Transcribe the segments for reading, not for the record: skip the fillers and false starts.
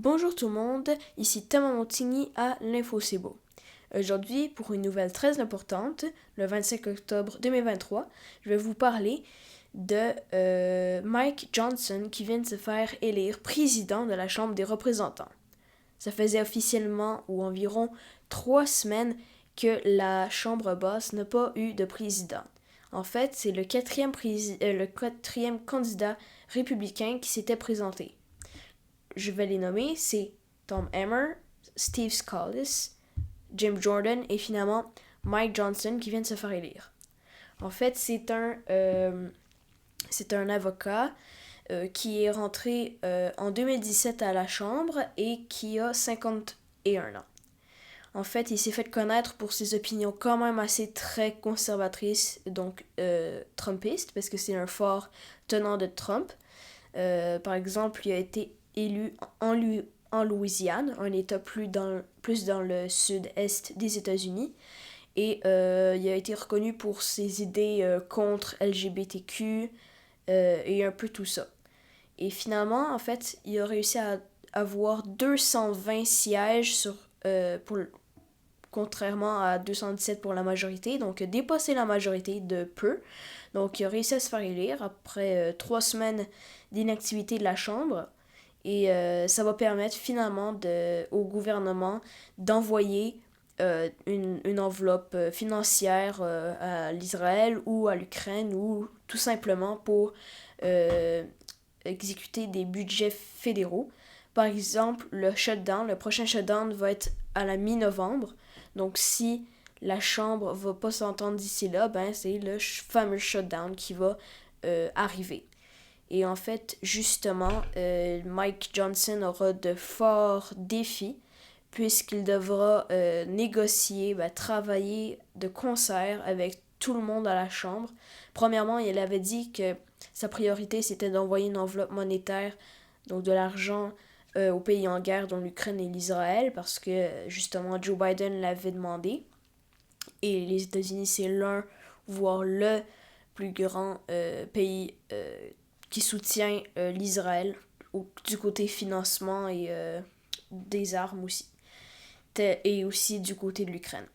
Bonjour tout le monde, ici Thomas Montigny à l'Info C'est Beau. Aujourd'hui, pour une nouvelle très importante, le 25 octobre 2023, je vais vous parler de Mike Johnson qui vient de se faire élire président de la Chambre des représentants. Ça faisait officiellement ou environ 3 semaines que la Chambre basse n'a pas eu de président. En fait, c'est le quatrième candidat républicain qui s'était présenté. Je vais les nommer, c'est Tom Emmer, Steve Scalise, Jim Jordan et finalement Mike Johnson qui vient de se faire élire. En fait, c'est un avocat qui est rentré en 2017 à la Chambre et qui a 51 ans. En fait, il s'est fait connaître pour ses opinions quand même assez très conservatrices, donc trumpistes, parce que c'est un fort tenant de Trump. Par exemple, il a été élu en Louisiane, un État plus dans le sud-est des États-Unis. Et il a été reconnu pour ses idées contre LGBTQ et un peu tout ça. Et finalement, en fait, il a réussi à avoir 220 sièges contrairement à 217 pour la majorité, donc dépasser la majorité de peu. Donc il a réussi à se faire élire après 3 semaines d'inactivité de la Chambre. Et ça va permettre finalement au gouvernement d'envoyer une enveloppe financière à l'Israël ou à l'Ukraine ou tout simplement pour euh, exécuter des budgets fédéraux. Par exemple, le prochain shutdown va être à la mi-novembre. Donc si la Chambre va pas s'entendre d'ici là, ben c'est le fameux shutdown qui va arriver. Et en fait, justement, Mike Johnson aura de forts défis puisqu'il devra négocier, travailler de concert avec tout le monde à la Chambre. Premièrement, il avait dit que sa priorité, c'était d'envoyer une enveloppe monétaire, donc de l'argent aux pays en guerre, dont l'Ukraine et l'Israël, parce que justement Joe Biden l'avait demandé. Et les États-Unis, c'est l'un, voire le plus grand pays qui soutient l'Israël du côté financement et des armes aussi. Et aussi du côté de l'Ukraine.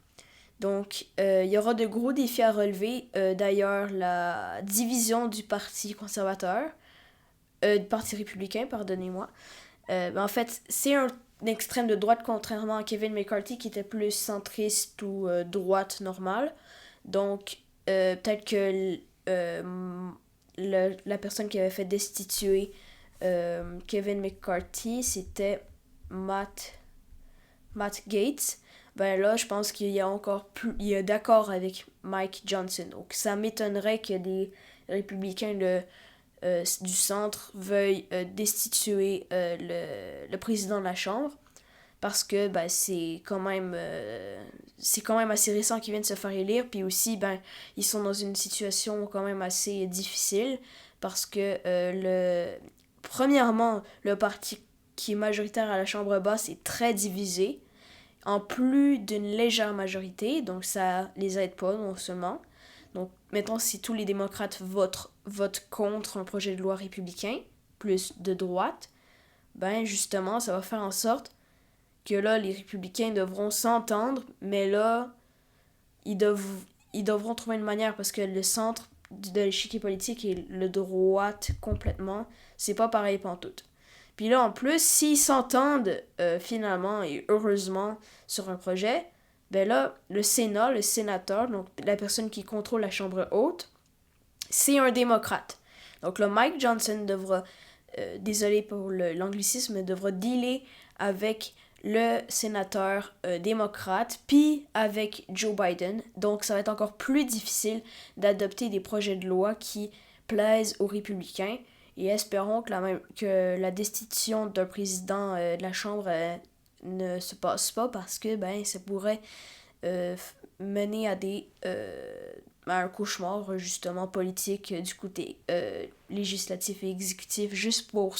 Donc, il y aura de gros défis à relever. D'ailleurs, la division du Parti conservateur, du Parti républicain, pardonnez-moi. En fait, c'est un extrême de droite, contrairement à Kevin McCarthy, qui était plus centriste ou droite normale. Donc, peut-être que la personne qui avait fait destituer Kevin McCarthy, c'était Matt Gaetz. Ben là, je pense qu'il y a encore plus, il est d'accord avec Mike Johnson. Donc, ça m'étonnerait que les républicains du centre veuillent destituer le président de la Chambre parce que c'est quand même assez récent qu'ils viennent de se faire élire, puis aussi ils sont dans une situation quand même assez difficile parce que premièrement, le parti qui est majoritaire à la Chambre basse est très divisé en plus d'une légère majorité, donc ça les aide pas non seulement. Donc, mettons, si tous les démocrates votent contre un projet de loi républicain, plus de droite, ben justement, ça va faire en sorte que là, les républicains devront s'entendre, mais là, ils, ils devront trouver une manière parce que le centre de l'échiquier politique et le droite complètement, c'est pas pareil pantoute. Puis là, en plus, s'ils s'entendent finalement et heureusement sur un projet, ben là, le Sénat, le sénateur, donc la personne qui contrôle la Chambre haute, c'est un démocrate. Donc là, Mike Johnson devra, désolé pour l'anglicisme, devra dealer avec le sénateur démocrate, puis avec Joe Biden. Donc ça va être encore plus difficile d'adopter des projets de loi qui plaisent aux républicains. Et espérons que la destitution d'un président de la Chambre ne se passe pas parce que ça pourrait mener à un cauchemar justement politique du côté législatif et exécutif juste pour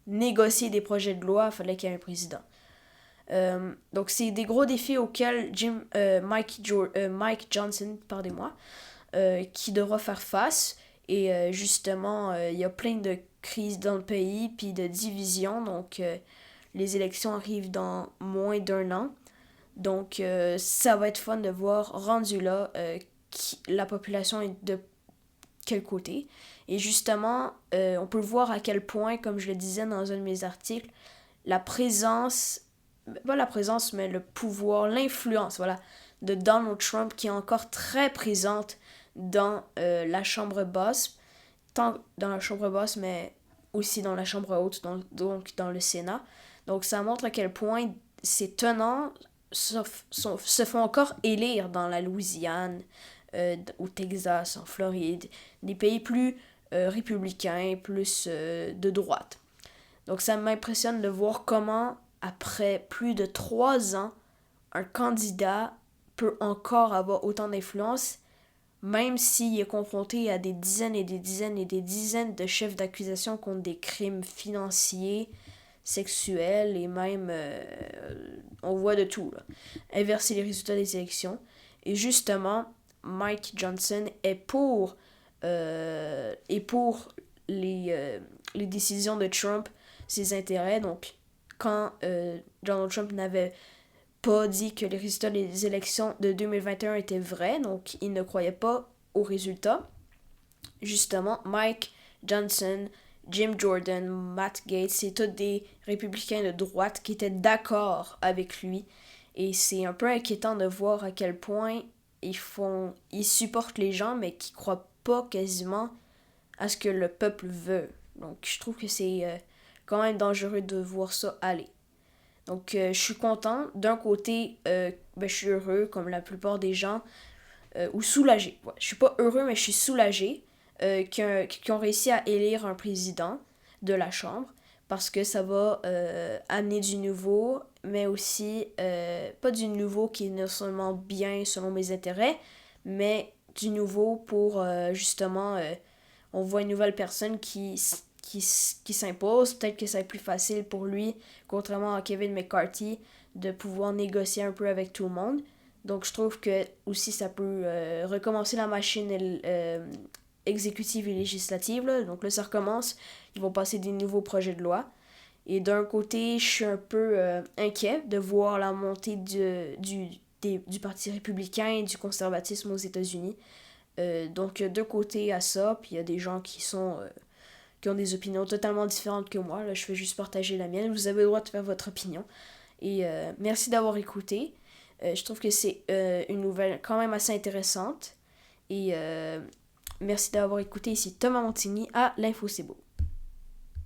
négocier des projets de loi. Il fallait qu'il y ait un président. Donc c'est des gros défis auxquels Mike Johnson, pardonnez-moi, qui devra faire face. Et justement, il y a plein de crises dans le pays, puis de divisions. Donc les élections arrivent dans moins d'1 an. Donc, ça va être fun de voir, rendu là, la population est de quel côté. Et justement, on peut voir à quel point, comme je le disais dans un de mes articles, la présence, pas la présence, mais le pouvoir, l'influence, voilà, de Donald Trump qui est encore très présente dans la Chambre basse, tant dans la Chambre basse, mais aussi dans la Chambre haute, donc dans le Sénat. Donc ça montre à quel point ces tenants se font encore élire dans la Louisiane, au Texas, en Floride, des pays plus républicains, plus de droite. Donc ça m'impressionne de voir comment, après plus de 3 ans, un candidat peut encore avoir autant d'influence, même s'il est confronté à des dizaines et des dizaines et des dizaines de chefs d'accusation contre des crimes financiers, sexuels et même, on voit de tout, là. Inverser les résultats des élections. Et justement, Mike Johnson est pour les décisions de Trump, ses intérêts. Donc, quand Donald Trump n'avait pas dit que les résultats des élections de 2021 étaient vrais, donc il ne croyait pas aux résultats. Justement, Mike Johnson, Jim Jordan, Matt Gaetz, c'est tous des républicains de droite qui étaient d'accord avec lui. Et c'est un peu inquiétant de voir à quel point ils supportent les gens, mais qui croient pas quasiment à ce que le peuple veut. Donc je trouve que c'est quand même dangereux de voir ça aller. Donc je suis content. D'un côté, je suis heureux, comme la plupart des gens, ou soulagé. Ouais, je suis pas heureux, mais je suis soulagé qu'ils ont réussi à élire un président de la Chambre, parce que ça va amener du nouveau, mais aussi pas du nouveau qui est non seulement bien selon mes intérêts, mais du nouveau pour justement, on voit une nouvelle personne qui s'impose. Peut-être que ça va être plus facile pour lui, contrairement à Kevin McCarthy, de pouvoir négocier un peu avec tout le monde. Donc je trouve que aussi ça peut recommencer la machine exécutive et législative. Là. Donc là ça recommence, ils vont passer des nouveaux projets de loi. Et d'un côté, je suis un peu inquiet de voir la montée du Parti républicain et du conservatisme aux États-Unis. Donc deux côtés à ça, puis il y a des gens qui ont des opinions totalement différentes que moi. Là, je fais juste partager la mienne. Vous avez le droit de faire votre opinion. Et merci d'avoir écouté. Je trouve que c'est une nouvelle quand même assez intéressante. Et merci d'avoir écouté. Ici Thomas Montigny à l'Info C'est Beau.